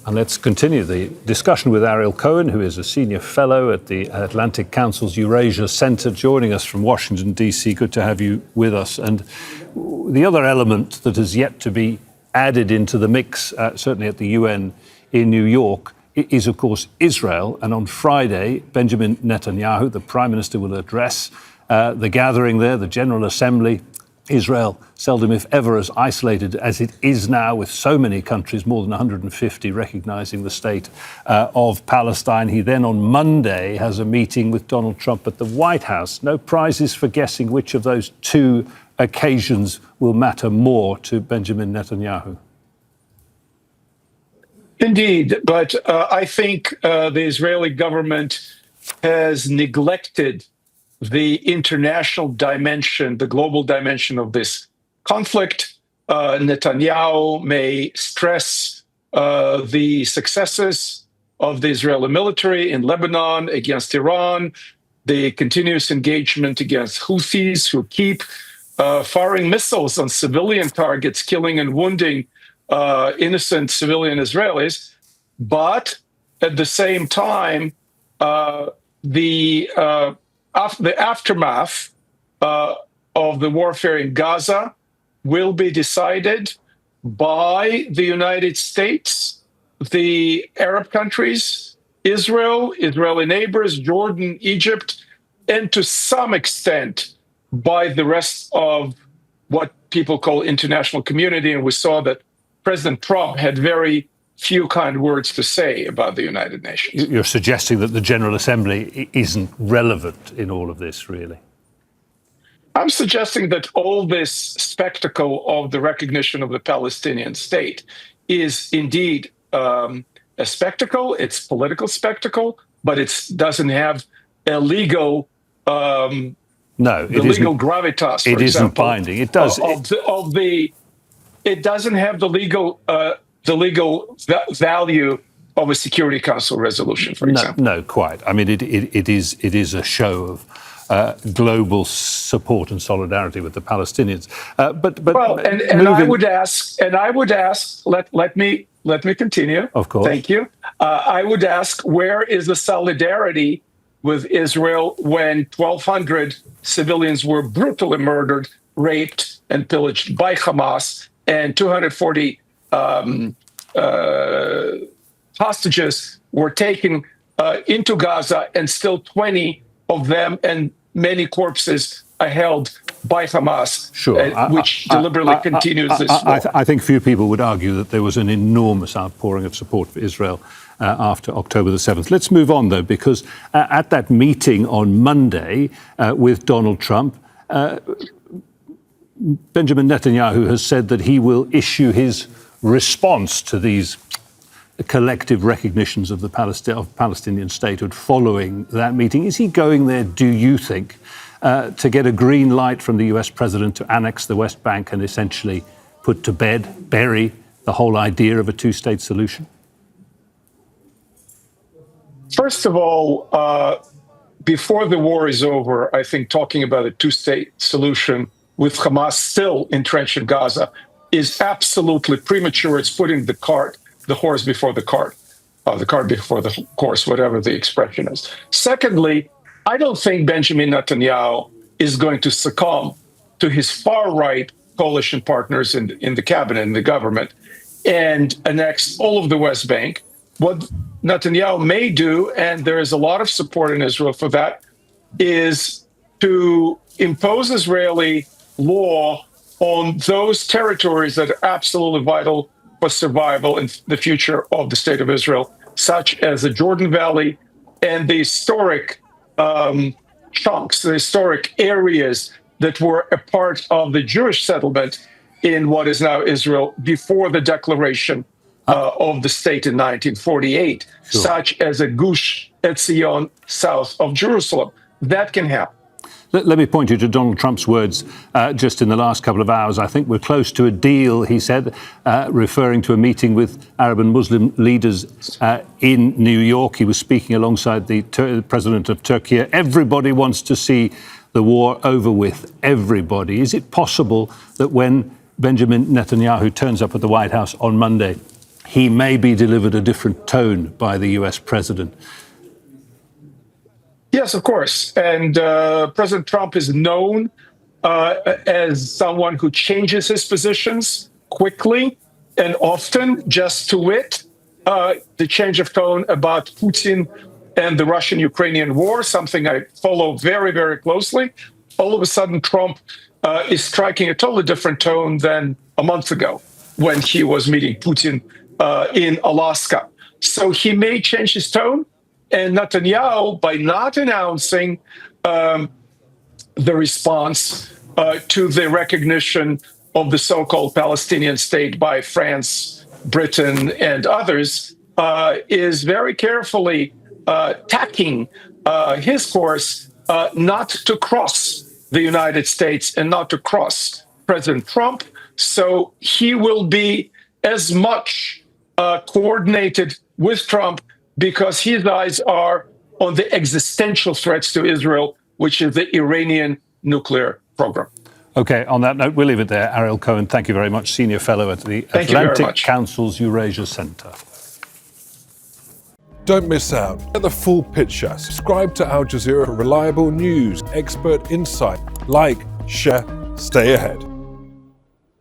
And let's continue the discussion with Ariel Cohen, who is a senior fellow at the Atlantic Council's Eurasia Center, joining us from Washington, D.C. Good to have you with us. And the other element that has yet to be added into the mix, certainly at the UN in New York, is, of course, Israel. And on Friday, Benjamin Netanyahu, the Prime Minister, will address the gathering there, the General Assembly. Israel, seldom if ever as isolated as it is now, with so many countries, more than 150, recognising the state of Palestine. He then on Monday has a meeting with Donald Trump at the White House. No prizes for guessing which of those two occasions will matter more to Benjamin Netanyahu. Indeed, but I think the Israeli government has neglected the international dimension, the global dimension of this conflict. Netanyahu may stress the successes of the Israeli military in Lebanon against Iran, the continuous engagement against Houthis who keep firing missiles on civilian targets, killing and wounding innocent civilian Israelis. But at the same time, the aftermath of the warfare in Gaza will be decided by the United States, the Arab countries, Israel, Israeli neighbors, Jordan, Egypt, and to some extent by the rest of what people call international community. And we saw that President Trump had very few kind words to say about the United Nations. You're suggesting that the General Assembly isn't relevant in all of this, really? I'm suggesting that all this spectacle of the recognition of the Palestinian state is indeed a spectacle. It's political spectacle, but it doesn't have a legal legal gravitas. It isn't binding. It does. It doesn't have the legal value of a Security Council resolution, for example. No, quite. I mean, it is a show of global support and solidarity with the Palestinians. I would ask. Let me continue. Of course. Thank you. I would ask, where is the solidarity with Israel when 1,200 civilians were brutally murdered, raped, and pillaged by Hamas, and 240 hostages were taken into Gaza, and still 20 of them and many corpses are held by Hamas, which deliberately continues this war. I think few people would argue that there was an enormous outpouring of support for Israel after October the 7th. Let's move on, though, because at that meeting on Monday with Donald Trump, Benjamin Netanyahu has said that he will issue his response to these collective recognitions of the Palestinian statehood following that meeting. Is he going there, do you think, to get a green light from the US president to annex the West Bank and essentially put to bed, bury the whole idea of a two-state solution? First of all, before the war is over, I think talking about a two-state solution with Hamas still entrenched in Gaza is absolutely premature. It's putting the horse before the cart, the cart before the horse, whatever the expression is. Secondly, I don't think Benjamin Netanyahu is going to succumb to his far-right coalition partners in the cabinet and the government and annex all of the West Bank. What Netanyahu may do, and there is a lot of support in Israel for that, is to impose Israeli law on those territories that are absolutely vital for survival in the future of the State of Israel, such as the Jordan Valley and the historic chunks, the historic areas that were a part of the Jewish settlement in what is now Israel before the declaration of the state in 1948, such as a Gush Etzion south of Jerusalem. That can happen. Let me point you to Donald Trump's words just in the last couple of hours. I think we're close to a deal, he said, referring to a meeting with Arab and Muslim leaders in New York. He was speaking alongside the president of Turkey. Everybody wants to see the war over with, everybody. Is it possible that when Benjamin Netanyahu turns up at the White House on Monday, he may be delivered a different tone by the US president? Yes, of course. And President Trump is known as someone who changes his positions quickly and often. Just to wit, the change of tone about Putin and the Russian-Ukrainian war, something I follow very, very closely. All of a sudden, Trump is striking a totally different tone than a month ago when he was meeting Putin in Alaska. So he may change his tone. And Netanyahu, by not announcing the response to the recognition of the so-called Palestinian state by France, Britain, and others, is very carefully tacking his course not to cross the United States and not to cross President Trump. So he will be as much coordinated with Trump because his eyes are on the existential threats to Israel, which is the Iranian nuclear program. Okay, on that note, we'll leave it there. Ariel Cohen, thank you very much, Senior Fellow at the Atlantic Council's Eurasia Centre. Don't miss out. Get the full picture. Subscribe to Al Jazeera for reliable news, expert insight. Like, share, stay ahead.